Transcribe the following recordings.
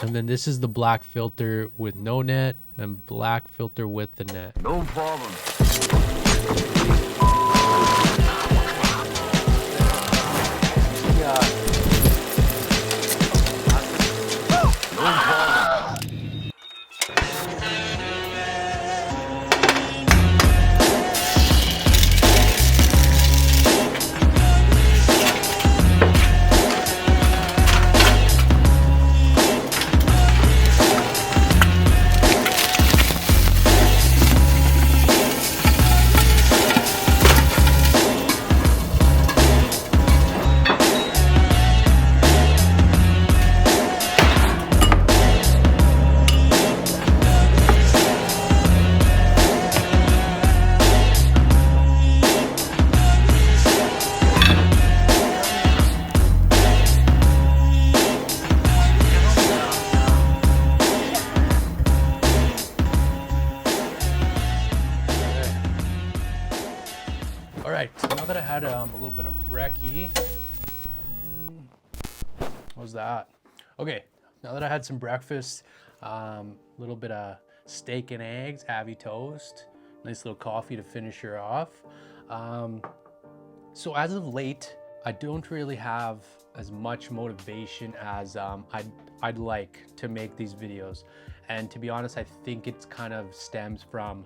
And then this is the black filter with no net and black filter with the net. No problem. Yeah. No problem. All right, so now that I had a little bit of brekkie, what was that? Okay, now that I had some breakfast, a little bit of steak and eggs, Abby toast, nice little coffee to finish her off. So as of late, I don't really have as much motivation as I'd like to make these videos. And to be honest, I think it kind of stems from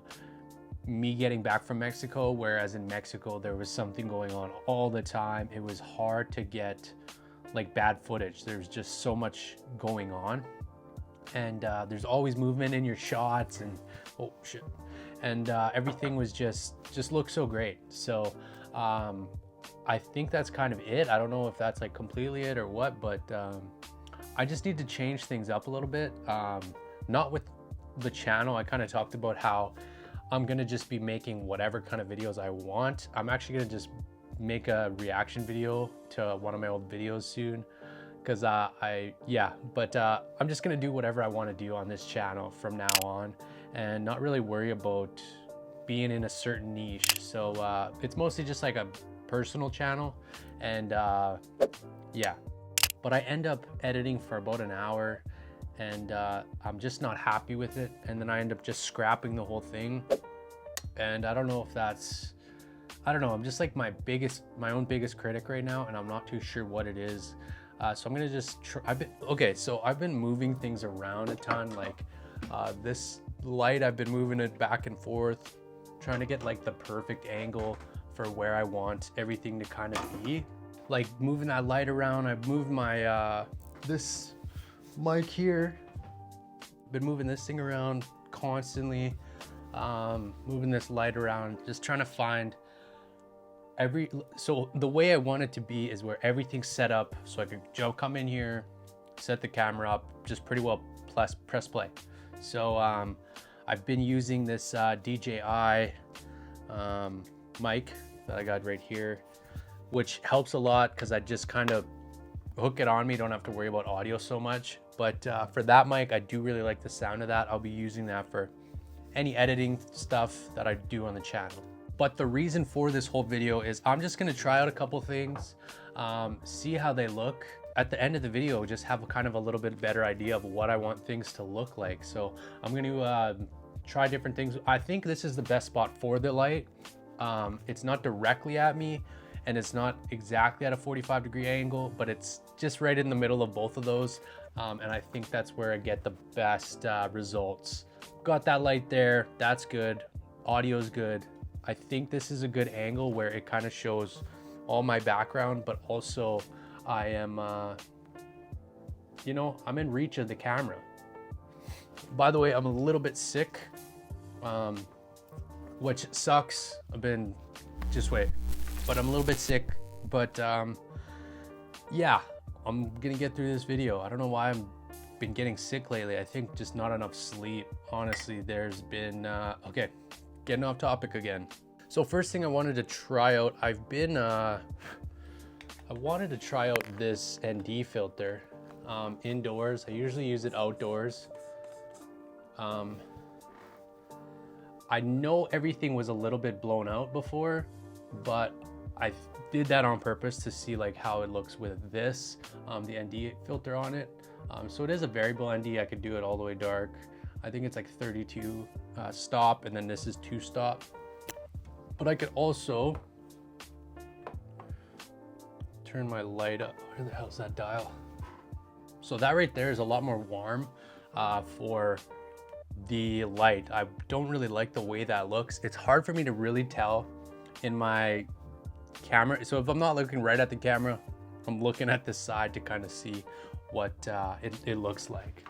me getting back from Mexico, whereas in Mexico there was something going on all the time. It was hard to get like bad footage. There's just so much going on, and there's always movement in your shots, and oh shit, and everything was just looked so great. So I think that's kind of it. I don't know if that's like completely it or what, but I just need to change things up a little bit. Not with the channel. I kind of talked about how I'm gonna just be making whatever kind of videos I want. I'm actually gonna just make a reaction video to one of my old videos soon, because I'm just gonna do whatever I want to do on this channel from now on, and not really worry about being in a certain niche. So it's mostly just like a personal channel, and yeah, but I end up editing for about an hour, and I'm just not happy with it, and then I end up just scrapping the whole thing. And I don't know if that's, I don't know, I'm just like my own biggest critic right now, and I'm not too sure what it is. So I'm gonna just try. I've been moving things around a ton, like this light, I've been moving it back and forth, trying to get like the perfect angle for where I want everything to kind of be. Like moving that light around, I've moved my this mic here, been moving this thing around constantly, moving this light around, just trying to find so the way I want it to be is where everything's set up so I could come in here, set the camera up, just pretty well press play. So I've been using this DJI mic that I got right here, which helps a lot because I just kind of hook it on me, don't have to worry about audio so much. But for that mic, I do really like the sound of that. I'll be using that for any editing stuff that I do on the channel. But the reason for this whole video is I'm just gonna try out a couple things, see how they look. At the end of the video, just have a kind of a little bit better idea of what I want things to look like. So I'm gonna try different things. I think this is the best spot for the light. It's not directly at me, and it's not exactly at a 45-degree angle, but it's just right in the middle of both of those. And I think that's where I get the best results. Got that light there, that's good. Audio's good. I think this is a good angle where it kind of shows all my background, but also I am, you know, I'm in reach of the camera. By the way, I'm a little bit sick, which sucks. I've been, just wait, but I'm a little bit sick, but yeah, I'm gonna get through this video. I don't know why I've been getting sick lately. I think just not enough sleep. Honestly, there's been, okay, getting off topic again. So first thing I wanted to try out, I wanted to try out this ND filter indoors. I usually use it outdoors. I know everything was a little bit blown out before, but I did that on purpose to see like how it looks with this, the ND filter on it. So it is a variable ND. I could do it all the way dark. I think it's like 32 stop, and then this is 2 stop. But I could also turn my light up. Where the hell's that dial? So that right there is a lot more warm for the light. I don't really like the way that looks. It's hard for me to really tell in my camera. So if I'm not looking right at the camera, I'm looking at the side to kind of see what it looks like.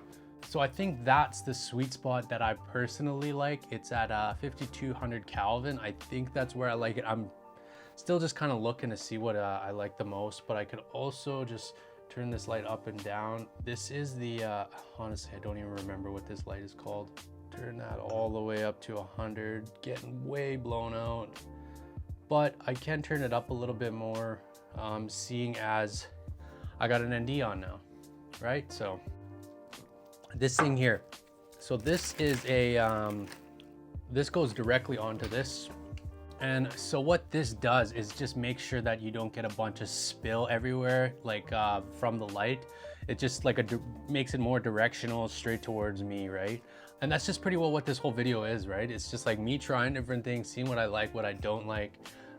So I think that's the sweet spot that I personally like. It's at 5200 Kelvin. I think that's where I like it. I'm still just kind of looking to see what I like the most, but I could also just turn this light up and down. This is the, honestly, I don't even remember what this light is called. Turn that all the way up to 100, getting way blown out. But I can turn it up a little bit more, seeing as I got an ND on now, right? So this thing here, so this is a, this goes directly onto this. And so what this does is just make sure that you don't get a bunch of spill everywhere, like from the light. It just like makes it more directional straight towards me, right? And that's just pretty well what this whole video is, right? It's just like me trying different things, seeing what I like, what I don't like.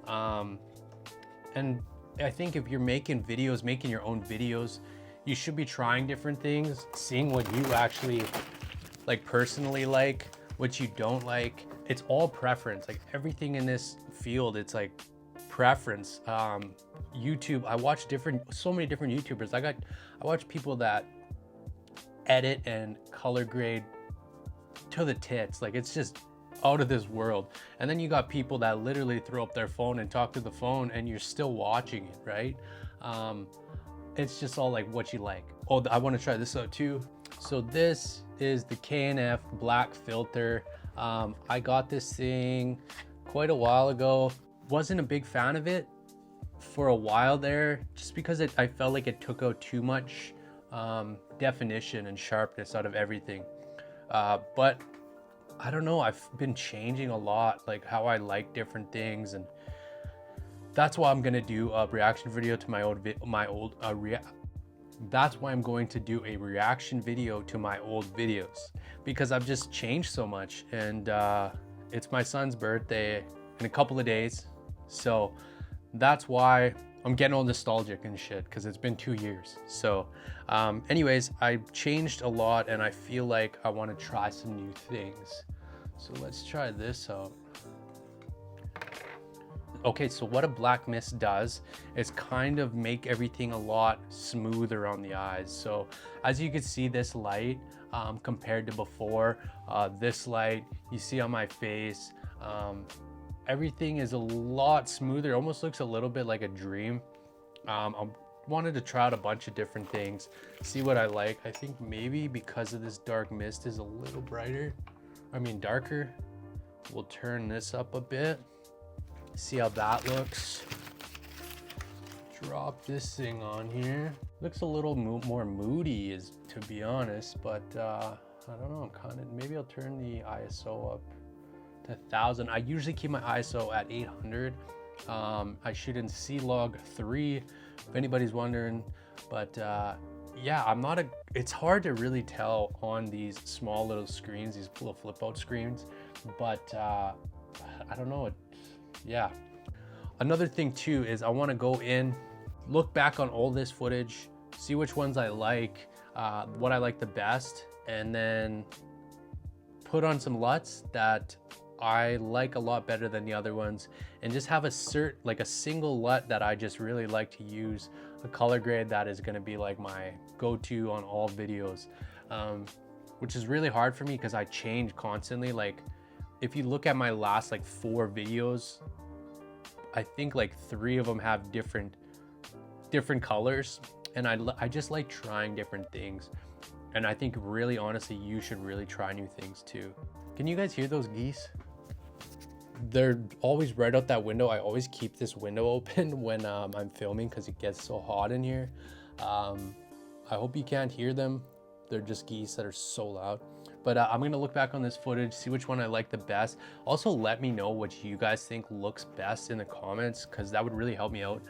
And I think if you're making videos, making your own videos, you should be trying different things, seeing what you actually like personally like, what you don't like. It's all preference. Like everything in this field, it's like preference. YouTube, I watch so many different YouTubers. I watch people that edit and color grade to the tits. Like it's just out of this world. And then you got people that literally throw up their phone and talk to the phone and you're still watching it, right? It's just all like what you like. Oh, I want to try this out too. So this is the K&F black filter. I got this thing quite a while ago. Wasn't a big fan of it for a while there, just because I felt like it took out too much definition and sharpness out of everything. But I don't know, I've been changing a lot, like how I like different things, and that's why I'm gonna do a reaction video to that's why I'm going to do a reaction video to my old videos, because I've just changed so much. And it's my son's birthday in a couple of days, so that's why I'm getting all nostalgic and shit, because it's been 2 years. So anyways, I've changed a lot and I feel like I want to try some new things. So let's try this out. Okay, so what a BlackMist does is kind of make everything a lot smoother on the eyes. So as you can see, this light compared to before, this light you see on my face, everything is a lot smoother. It almost looks a little bit like a dream. I wanted to try out a bunch of different things, see what I like. I think maybe because of this dark mist is a little darker. We'll turn this up a bit. See how that looks. Drop this thing on here. Looks a little more moody, to be honest, but I don't know. Maybe I'll turn the ISO up to 1000. I usually keep my ISO at 800. I shoot in C-Log 3, if anybody's wondering. But yeah, it's hard to really tell on these small little screens, these little flip out screens, but I don't know. Yeah. Another thing too is I want to go in, look back on all this footage, see which ones I like, what I like the best, and then put on some LUTs that I like a lot better than the other ones, and just have a single LUT that I just really like to use, a color grade that is going to be like my go-to on all videos, which is really hard for me because I change constantly. Like if you look at my last 4 videos, I think 3 of them have different colors, and I just like trying different things. And I think really honestly you should really try new things too. Can you guys hear those geese? They're always right out that window. I always keep this window open when I'm filming because it gets so hot in here. I hope you can't hear them. They're just geese that are so loud. But I'm gonna look back on this footage, see which one I like the best. Also let me know what you guys think looks best in the comments, because that would really help me out.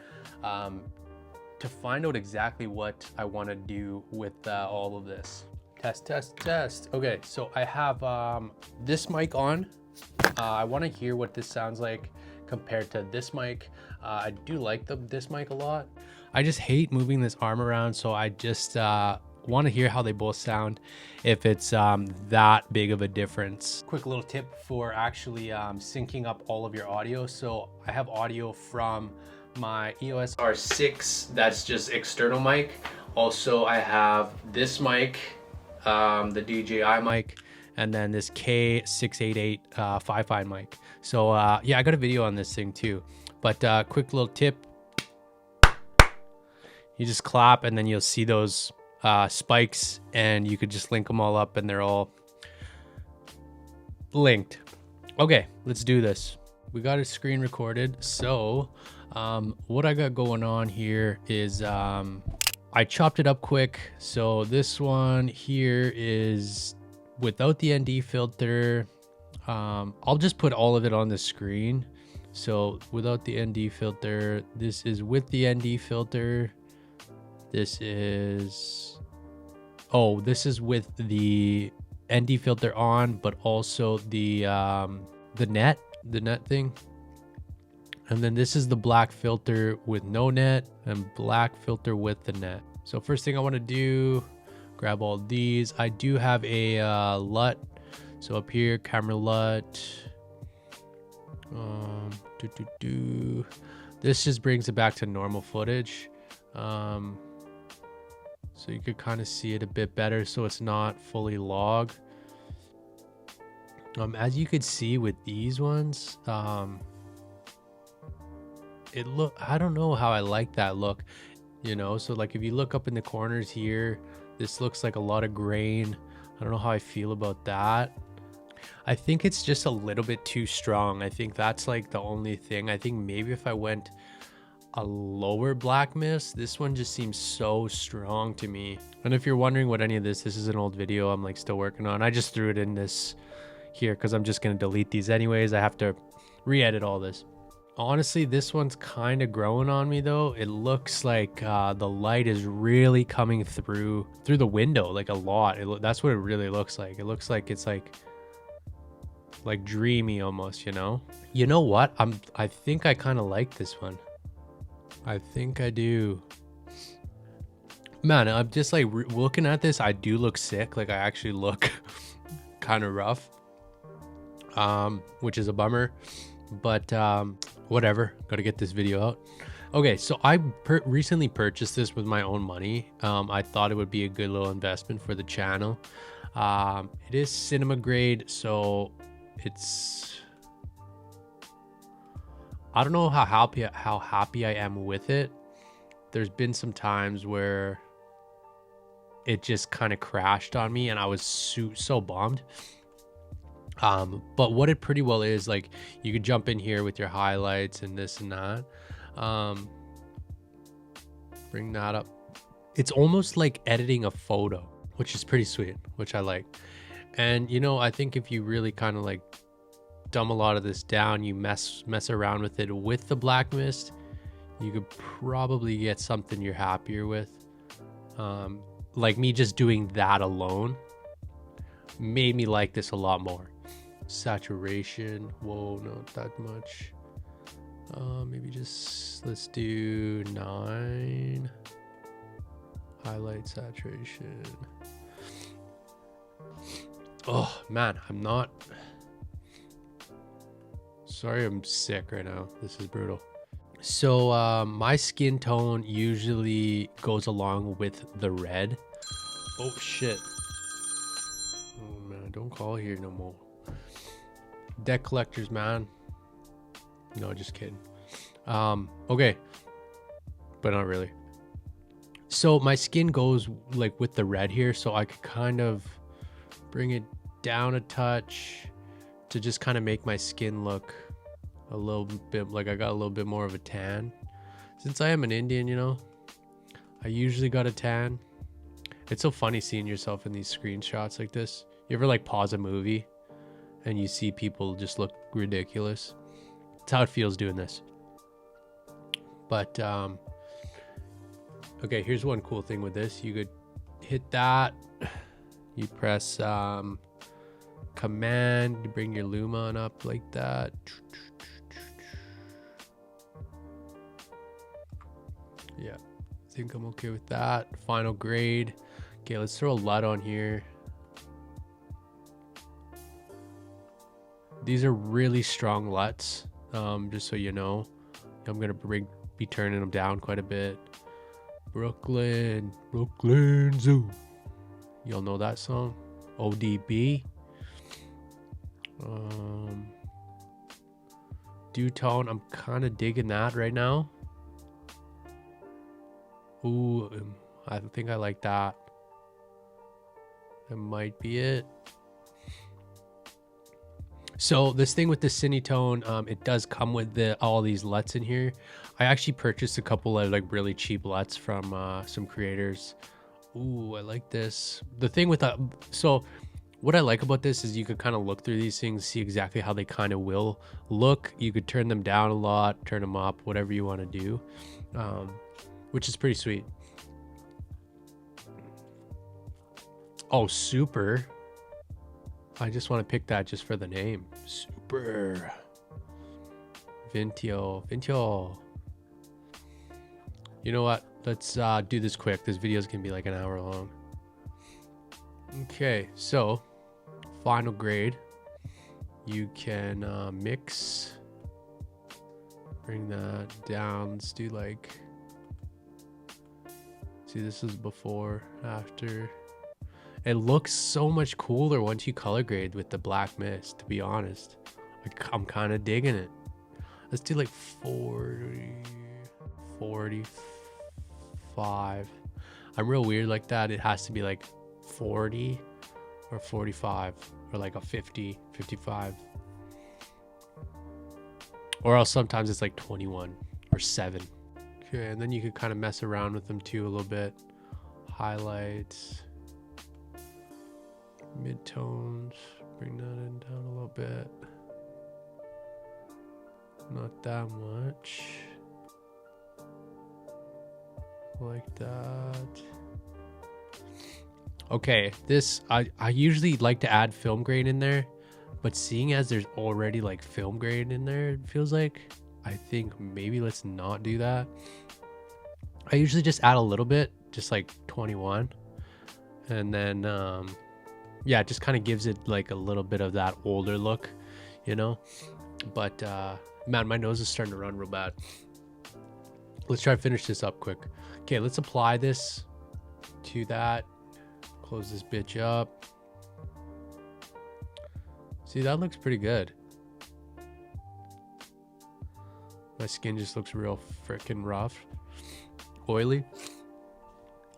to find out exactly what I want to do with all of this. Test. Okay, so I have this mic on. I want to hear what this sounds like compared to this mic. I do like this mic a lot. I just hate moving this arm around, so I just want to hear how they both sound, if it's that big of a difference. Quick little tip for actually syncing up all of your audio. So I have audio from my EOS R6, that's just external mic. Also, I have this mic, the DJI mic, and then this K688 Fifine mic. So yeah, I got a video on this thing too. But quick little tip, you just clap and then you'll see those spikes, and you could just link them all up and they're all linked. Okay, let's do this. We got it screen recorded. So what I got going on here is I chopped it up quick. So this one here is without the ND filter. I'll just put all of it on the screen. So without the ND filter, this is with the ND filter. This is, oh, this is with the ND filter on, but also the net thing. And then this is the black filter with no net and black filter with the net. So first thing I want to do, grab all these. I do have a LUT. So up here, camera LUT. This just brings it back to normal footage. So you could kind of see it a bit better, so it's not fully log. As you could see with these ones, I don't know how I like that look, you know. So like if you look up in the corners here, this looks like a lot of grain. I don't know how I feel about that. I think it's just a little bit too strong. I think that's like the only thing. I think maybe if I went a lower BlackMist, this one just seems so strong to me. And if you're wondering what any of this is an old video I'm like still working on. I just threw it in this here because I'm just going to delete these anyways. I have to re-edit all this. Honestly, this one's kind of growing on me though. It looks like the light is really coming through the window like a lot. That's what it really looks like. It looks like it's like dreamy almost, you know. You know what? I think I kind of like this one. I think I do. Man, I'm just like looking at this. I do look sick. Like I actually look kind of rough, which is a bummer. But whatever. Got to get this video out. Okay, so I recently purchased this with my own money. I thought it would be a good little investment for the channel. It is cinema grade, so it's, I don't know how happy I am with it. There's been some times where it just kind of crashed on me and I was so bummed. But what it pretty well is, like, you could jump in here with your highlights and this and that. Bring that up. It's almost like editing a photo, which is pretty sweet, which I like. And, you know, I think if you really kind of like dumb a lot of this down, you mess around with it with the BlackMist, you could probably get something you're happier with. Like me just doing that alone made me like this a lot more. Saturation, whoa, not that much. Maybe just, let's do 9. Highlight saturation. Oh man, I'm not, sorry, I'm sick right now. This is brutal. So my skin tone usually goes along with the red. Oh shit. Oh man, don't call here no more. Deck collectors, man. No, just kidding. Okay, but not really. So my skin goes like with the red here, so I could kind of bring it down a touch to just kind of make my skin look a little bit like I got a little bit more of a tan. Since I am an Indian, you know, I usually got a tan. It's so funny seeing yourself in these screenshots like this. You ever like pause a movie and you see people just look ridiculous? That's how it feels doing this. But Okay, here's one cool thing with this. You could hit that. You press command to bring your Luma on up like that. Yeah, I think I'm okay with that. Final grade. Okay, let's throw a LUT on here. These are really strong LUTs, just so you know. I'm gonna be turning them down quite a bit. Brooklyn Zoo. Y'all know that song? ODB. Two-tone, I'm kind of digging that right now. Ooh, I think I like that. That might be it. So this thing with the Cinetone, it does come with all these LUTs in here. I actually purchased a couple of like really cheap LUTs from some creators. Ooh, I like this. The thing with so what I like about this is you could kind of look through these things, see exactly how they kind of will look. You could turn them down a lot, turn them up, whatever you want to do, which is pretty sweet. Oh, super. I just want to pick that just for the name. Super. Vintio. You know what? Let's do this quick. This video is going to be like an hour long. Okay, so final grade. You can mix. Bring that down. Let's do like... See, this is before, after... It looks so much cooler once you color grade with the BlackMist, to be honest. I'm kind of digging it. Let's do like 40, 45. I'm real weird like that. It has to be like 40 or 45 or like a 50, 55. Or else sometimes it's like 21 or 7. Okay, and then you can kind of mess around with them too a little bit. Highlights. Midtones, bring that in down a little bit. Not that much. Like that. Okay, this I usually like to add film grain in there, but seeing as there's already like film grain in there, it feels like I think maybe let's not do that. I usually just add a little bit, just like 21, and then yeah, it just kind of gives it like a little bit of that older look, you know. But man, my nose is starting to run real bad. Let's try to finish this up quick. Okay, let's apply this to that. Close this bitch up. See, that looks pretty good. My skin just looks real freaking rough. Oily.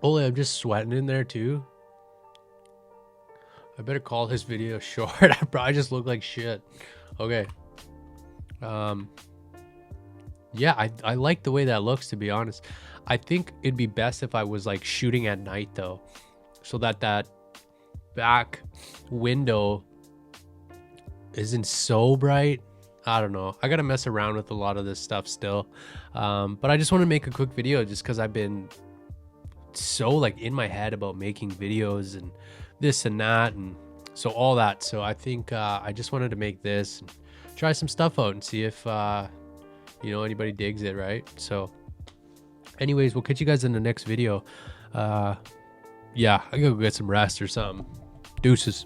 Holy, I'm just sweating in there too. I better call this video short. I probably just look like shit. Okay. Yeah, I like the way that looks, to be honest. I think it'd be best if I was like shooting at night though, so that back window isn't so bright. I don't know. I gotta mess around with a lot of this stuff still. But I just want to make a quick video just because I've been so like in my head about making videos and this and that, and so all that. So I think I just wanted to make this and try some stuff out and see if you know, anybody digs it, right? So anyways, we'll catch you guys in the next video. Yeah, I gotta go get some rest or something. Deuces.